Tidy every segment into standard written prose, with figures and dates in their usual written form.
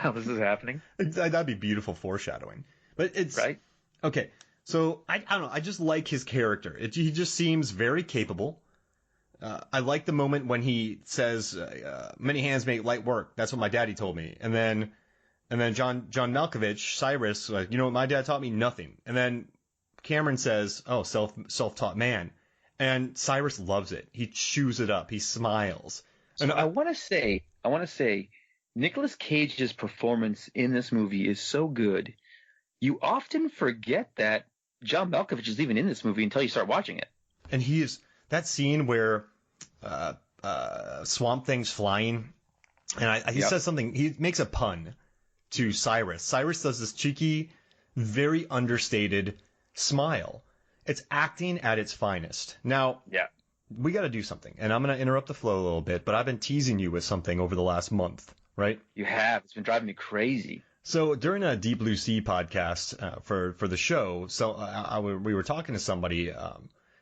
while this is happening. That'd be beautiful foreshadowing. But it's right. Okay. So I don't know. I just like his character. He just seems very capable. I like the moment when he says, "Many hands make light work." That's what my daddy told me. And then John Malkovich, Cyrus, like, what my dad taught me? Nothing. And then Cameron says, "Oh, self-taught man," and Cyrus loves it. He chews it up. He smiles. So And I want to say, Nicolas Cage's performance in this movie is so good. You often forget that John Malkovich is even in this movie until you start watching it. And he is that scene where Swamp Thing's flying, and he says something. He makes a pun to Cyrus. Cyrus does this cheeky, very understated smile. It's acting at its finest. Now, we got to do something, and I'm going to interrupt the flow a little bit, but I've been teasing you with something over the last month, right? You have. It's been driving me crazy. So during a Deep Blue Sea podcast for the show, we were talking to somebody,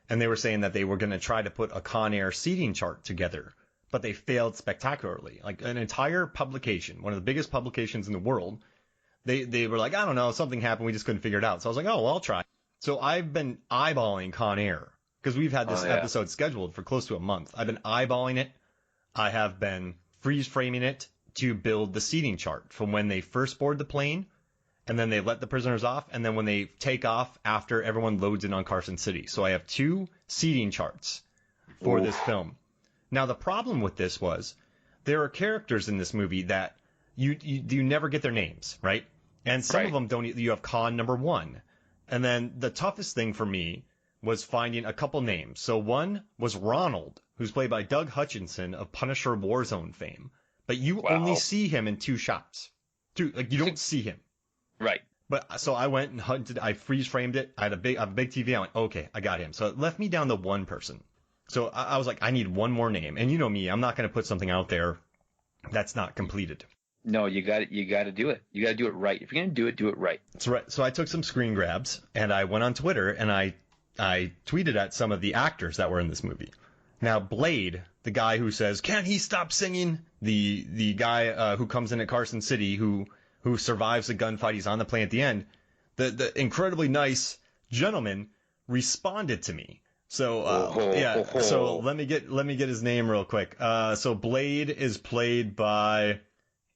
and they were saying that they were going to try to put a Con Air seating chart together, but they failed spectacularly. Like an entire publication, one of the biggest publications in the world, they were like, I don't know, something happened, we just couldn't figure it out. So I was like, oh, well, I'll try. So I've been eyeballing Con Air because we've had this episode scheduled for close to a month. I've been eyeballing it. I have been freeze framing it to build the seating chart from when they first board the plane, and then they let the prisoners off, and then when they take off after everyone loads in on Carson City. So I have 2 seating charts for this film. Now, the problem with this was there are characters in this movie that you never get their names, right? And some of them don't. You have Con number 1. And then the toughest thing for me was finding a couple names. So one was Ronald, who's played by Doug Hutchinson of Punisher Warzone fame. But you only see him in 2 shots. You don't see him. Right. But so I went and hunted. I freeze framed it. I have a big TV. I went, okay, I got him. So it left me down to one person. So I was like, I need one more name. And you know me, I'm not going to put something out there that's not completed. No, you got to do it. You got to do it right. If you're going to do it right. That's right. So I took some screen grabs and I went on Twitter and I tweeted at some of the actors that were in this movie. Now, Blade, the guy who says, "Can he stop singing?" The guy who comes in at Carson City who survives the gunfight, he's on the plane at the end. The incredibly nice gentleman responded to me. So so let me get his name real quick. So Blade is played by,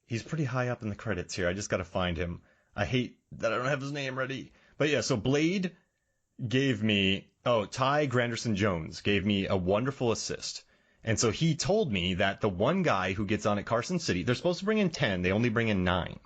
he's pretty high up in the credits here. I just got to find him. I hate that I don't have his name ready. But yeah, so Blade gave me, Ty Granderson Jones gave me a wonderful assist. And so he told me that the one guy who gets on at Carson City, they're supposed to bring in 10, they only bring in 9.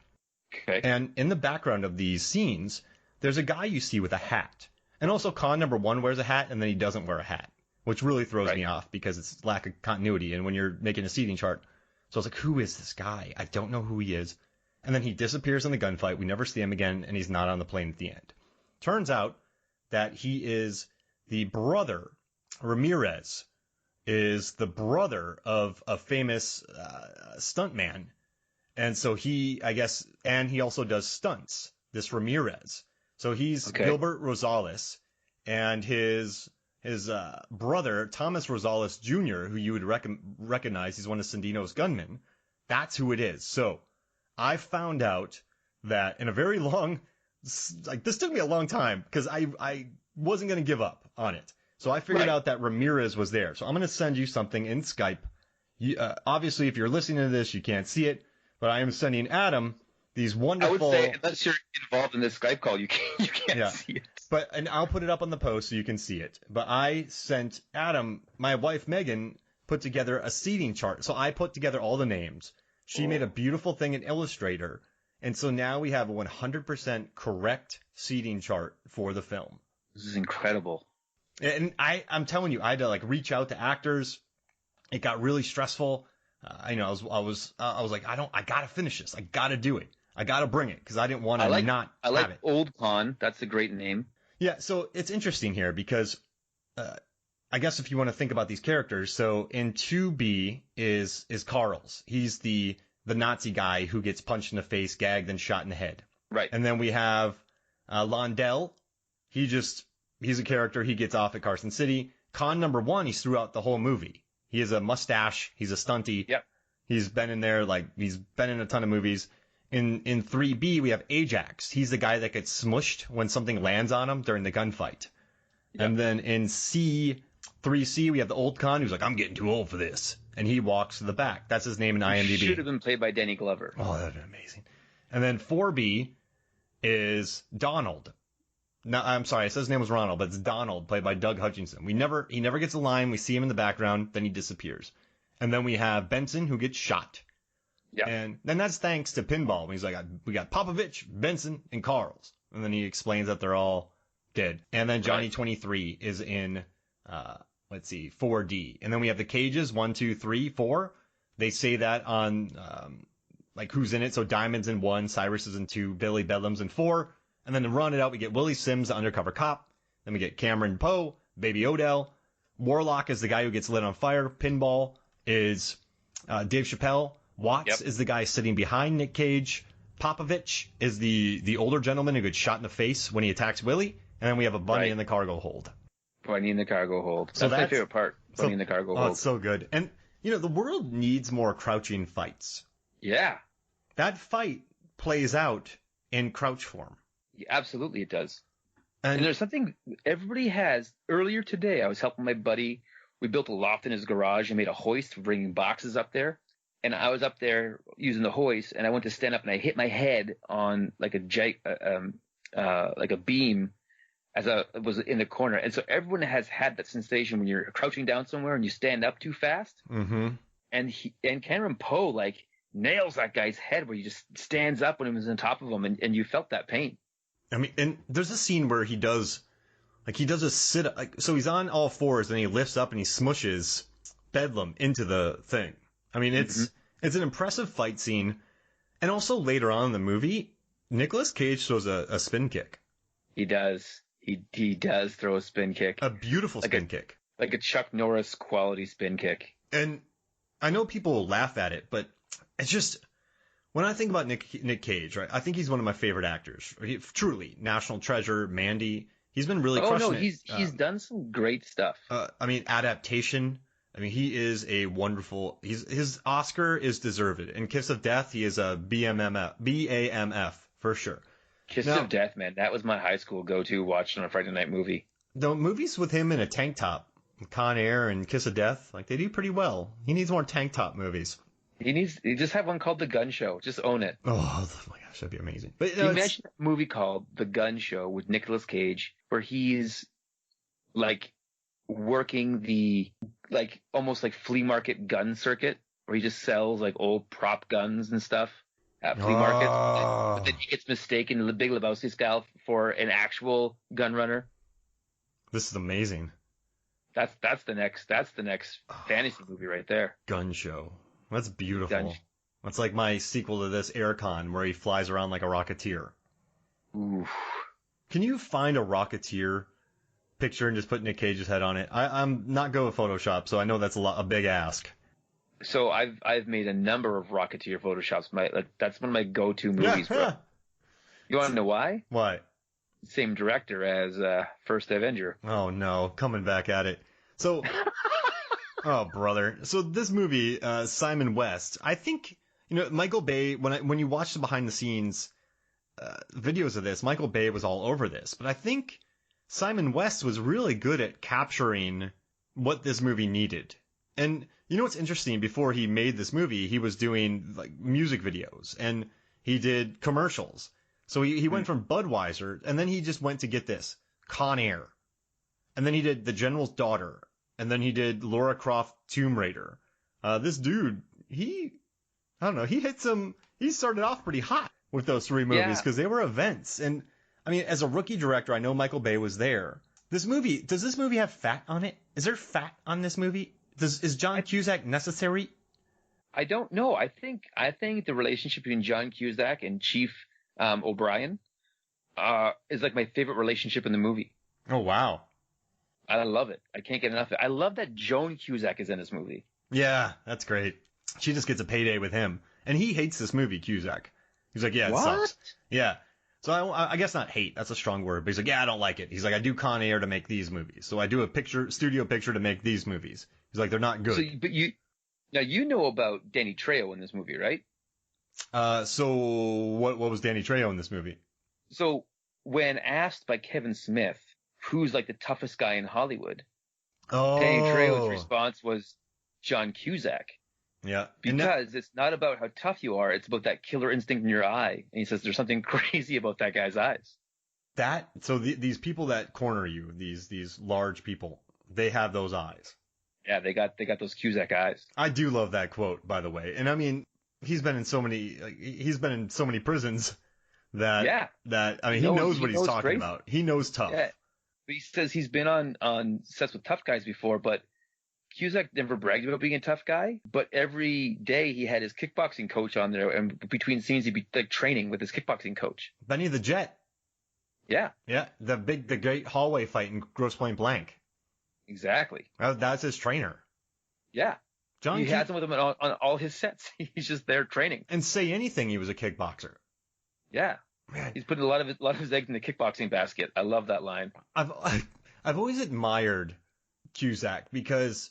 Okay. And in the background of these scenes, there's a guy you see with a hat. And also Con number 1 wears a hat, and then he doesn't wear a hat, which really throws me off because it's lack of continuity. And when you're making a seating chart, so I was like, who is this guy? I don't know who he is. And then he disappears in the gunfight. We never see him again, and he's not on the plane at the end. Turns out that he is the brother, Ramirez is the brother of a famous stuntman. And so he, I guess, and he also does stunts, this Ramirez. So he's Gilbert Rosales, and his brother, Thomas Rosales Jr., who you would recognize, he's one of Sandino's gunmen. That's who it is. So I found out that in a very long, like, this took me a long time because I wasn't going to give up on it. So I figured out that Ramirez was there. So I'm going to send you something in Skype. Obviously, if you're listening to this, you can't see it, but I am sending Adam these wonderful. I would say, unless you're involved in this Skype call, you can't see it. And I'll put it up on the post so you can see it. But I sent Adam, my wife Megan, put together a seating chart. So I put together all the names. She made a beautiful thing in Illustrator. And so now we have a 100% correct seating chart for the film. This is incredible. And I'm telling you, I had to reach out to actors. It got really stressful. I was like, I gotta finish this. I gotta do it. I gotta bring it because I didn't want to not have it. I like Old Con. That's a great name. Yeah. So it's interesting here because, I guess if you want to think about these characters, so in 2B is Carl's. He's the Nazi guy who gets punched in the face, gagged, and shot in the head. Right. And then we have Londell. He's a character. He gets off at Carson City. Con number 1, he's throughout the whole movie. He has a mustache. He's a stunty. Yep. He's been in there, he's been in a ton of movies. In 3B, we have Ajax. He's the guy that gets smushed when something lands on him during the gunfight. Yep. And then in 3C, we have the old con who's like, I'm getting too old for this. And he walks to the back. That's his name in IMDb. He should have been played by Danny Glover. Oh, that would have been amazing. And then 4B is Donald. No, I'm sorry, I said his name was Ronald, but it's Donald, played by Doug Hutchinson. He never gets a line. We see him in the background, then he disappears. And then we have Benson, who gets shot. Yeah. And then that's thanks to Pinball. He's like, we got Popovich, Benson, and Carls. And then he explains that they're all dead. And then Johnny 23 is in, 4D. And then we have the Cages, 1, 2, 3, 4. They say that on, who's in it. So Diamond's in 1, Cyrus is in 2, Billy Bedlam's in 4. And then to run it out, we get Willie Sims, the undercover cop. Then we get Cameron Poe, Baby Odell. Warlock is the guy who gets lit on fire. Pinball is Dave Chapelle. Watts is the guy sitting behind Nic Cage. Popovich is the older gentleman who gets shot in the face when he attacks Willie. And then we have a bunny in the cargo hold. Bunny in the cargo hold. That's my favorite part. Bunny in the cargo hold. Oh, it's so good. And, the world needs more crouching fights. Yeah. That fight plays out in crouch form. Yeah, absolutely it does. And there's something everybody has. Earlier today, I was helping my buddy. We built a loft in his garage and made a hoist for bringing boxes up there. And I was up there using the hoist, and I went to stand up, and I hit my head on like a beam as I was in the corner. And so everyone has had that sensation when you're crouching down somewhere and you stand up too fast. Mm-hmm. And Cameron Poe nails that guy's head where he just stands up when he was on top of him, and you felt that pain. I mean, and there's a scene where he does a sit up, so he's on all fours and he lifts up and he smushes Bedlam into the thing. I mean, it's an impressive fight scene. And also later on in the movie, Nicolas Cage throws a spin kick. He does. He does throw a spin kick. A beautiful spin kick. Like a Chuck Norris quality spin kick. And I know people will laugh at it, but it's just, when I think about Nic Cage, right, I think he's one of my favorite actors. Truly, National Treasure, Mandy. He's been really crushing it. He's done some great stuff. Adaptation. I mean, he is a wonderful. His Oscar is deserved. In Kiss of Death, he is a BAMF for sure. Kiss of Death, man, that was my high school go-to watched on a Friday night movie. The movies with him in a tank top, Con Air and Kiss of Death, they do pretty well. He needs more tank top movies. He just have one called The Gun Show. Just own it. Oh my gosh, that'd be amazing. But you imagine a movie called The Gun Show with Nicolas Cage, where he's working the almost like flea market gun circuit, where he just sells old prop guns and stuff at flea markets. But then he gets mistaken in the Big Lebowski style for an actual gun runner. This is amazing. That's the next fantasy movie right there. Gun Show. That's beautiful. That's like my sequel to this, Aircon, where he flies around like a Rocketeer. Oof. Can you find a Rocketeer picture and just put Nic Cage's head on it? I'm not good with Photoshop, so I know that's a big ask. So I've made a number of Rocketeer Photoshops. That's one of my go-to movies, bro. You want to know why? Why? Same director as First Avenger. Oh no, coming back at it. So, oh brother. So this movie, Simon West. I think Michael Bay. When you watch the behind the scenes videos of this, Michael Bay was all over this. But I think Simon West was really good at capturing what this movie needed. And what's interesting? Before he made this movie, he was doing music videos and he did commercials. So he went from Budweiser, and then he just went to get this, Con Air. And then he did The General's Daughter. And then he did Lara Croft Tomb Raider. This dude, he started off pretty hot with those 3 movies because they were events. And, I mean, as a rookie director, I know Michael Bay was there. Does this movie have fat on it? Is there fat on this movie? Is John Cusack necessary? I don't know. I think the relationship between John Cusack and Chief O'Brien is my favorite relationship in the movie. Oh wow, I love it. I can't get enough of it. I love that Joan Cusack is in this movie. Yeah, that's great. She just gets a payday with him, and he hates this movie. Cusack. He's like, yeah, it sucks. Yeah. So I guess not hate. That's a strong word. But he's like, yeah, I don't like it. He's like, I do Con Air to make these movies. So I do a studio picture to make these movies. He's like, they're not good. So, but you know about Danny Trejo in this movie, right? So what was Danny Trejo in this movie? So when asked by Kevin Smith, who's like the toughest guy in Hollywood, Danny Trejo's Oh, response was John Cusack. yeah. Because it's not about how tough you are, it's about that killer instinct in your eye. And he says there's something crazy about that guy's eyes. These people that corner you, these large people, they have those eyes. Yeah, they got those Cusack eyes. I do love that quote, by the way. And I mean, he's been in so many prisons that I mean, he knows what he's talking crazy. about. He knows tough. Yeah. But he says he's been on sets with tough guys before, but Cusack never bragged about being a tough guy. But every day he had his kickboxing coach on there, and between scenes he'd be like training with his kickboxing coach. Benny the Jet. Yeah. Yeah, the great hallway fight in Grosse Pointe Blank. Exactly. That's his trainer. Yeah. He has him with him on all his sets. He's just there training. And say anything, he was a kickboxer. Yeah. Man. He's putting a lot of his eggs in the kickboxing basket. I love that line. I've always admired Cusack because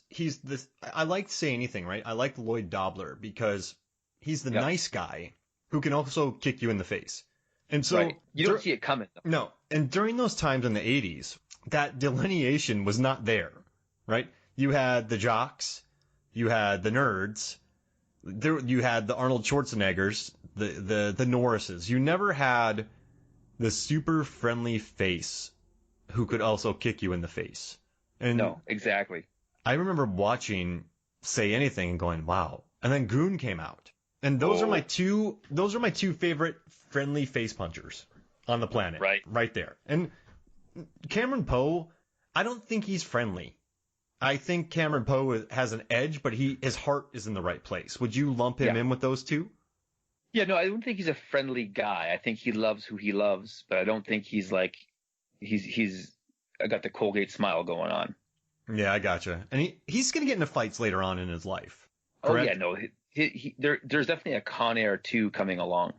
I like to say anything, right? I like Lloyd Dobler because he's the nice guy who can also kick you in the face. And so you don't see it coming, though. No. And during those times in the 80s, that delineation was not there, right? You had the jocks, you had the nerds, you had the Arnold Schwarzeneggers, the Norrises. You never had the super friendly face who could also kick you in the face. And no, exactly. I remember watching Say Anything and going, wow. And then Goon came out. And those are my two favorite friendly face punchers on the planet. Right there. And Cameron Poe, I don't think he's friendly. I think Cameron Poe has an edge, but his heart is in the right place. Would you lump him in with those two? Yeah, no, I don't think he's a friendly guy. I think he loves who he loves, but I don't think he's like he's got the Colgate smile going on. Yeah, I gotcha. And he's going to get into fights later on in his life. Correct? Oh yeah, no, there's definitely a Con Air 2 coming along.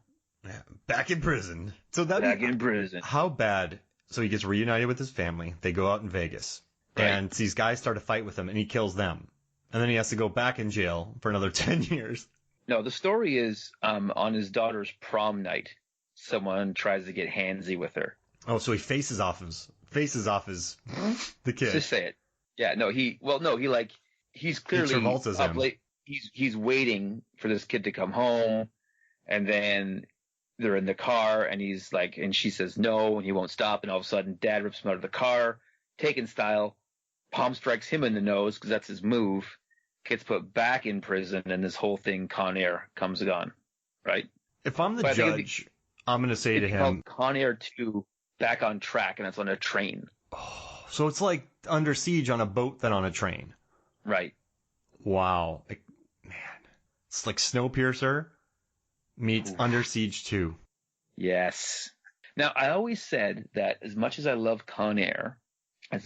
Yeah, back in prison. So in prison. How bad? So he gets reunited with his family. They go out in Vegas. Right. And these guys start a fight with him, and he kills them. And then he has to go back in jail for another 10 years. No, the story is on his daughter's prom night, someone tries to get handsy with her. Oh, so he faces off the kid. Just say it. Yeah, no, he's clearly up late. He's waiting for this kid to come home, and then they're in the car, and he's like, and she says no, and he won't stop, and all of a sudden, Dad rips him out of the car, Taken style, palm strikes him in the nose because that's his move, gets put back in prison, and this whole thing, Con Air, comes on, right? If I'm the judge, I'm going to say to him, Con Air 2, Back on Track, and it's on a train. Oh, so it's like Under Siege on a boat than on a train. Right. Wow. Man, it's like Snowpiercer meets Under Siege 2. Yes. Now, I always said that as much as I love Con Air, I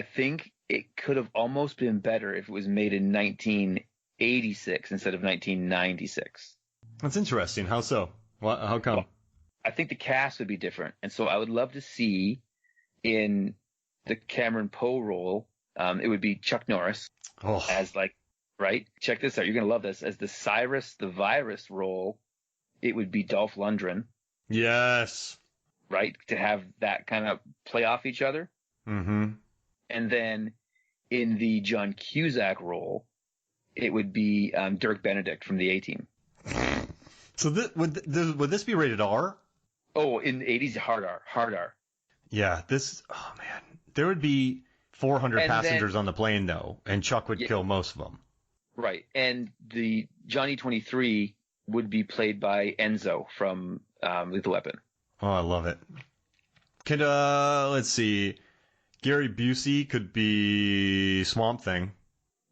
think it could have almost been better if it was made in 1986 instead of 1996. That's interesting. How so? How come? Well, I think the cast would be different. And so I would love to see in the Cameron Poe role, it would be Chuck Norris as right? Check this out. You're going to love this. As the Cyrus the Virus role, it would be Dolph Lundgren. Yes. Right? To have that kind of play off each other. Mm-hmm. And then in the John Cusack role, it would be Dirk Benedict from the A-Team. So would this be rated R? Oh, in the 80s, hard R. Yeah, man. There would be 400 passengers on the plane, though, and Chuck would kill most of them. Right. And the Johnny 23 would be played by Enzo from Lethal Weapon. Oh, I love it. Let's see. Gary Busey could be Swamp Thing.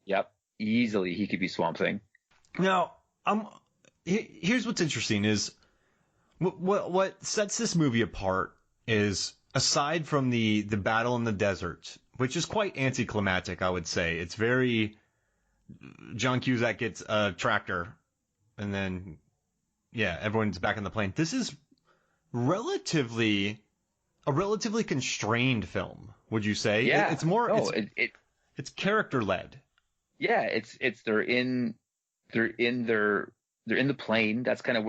Yep. Easily he could be Swamp Thing. Now, here's what's interesting is what sets this movie apart is, aside from the battle in the desert, which is quite anticlimactic, I would say. It's very John Cusack gets a tractor, and then everyone's back on the plane. This is a relatively constrained film, would you say? Yeah. It's more. It's character led. Yeah, it's they're in their they're in the plane. That's kind of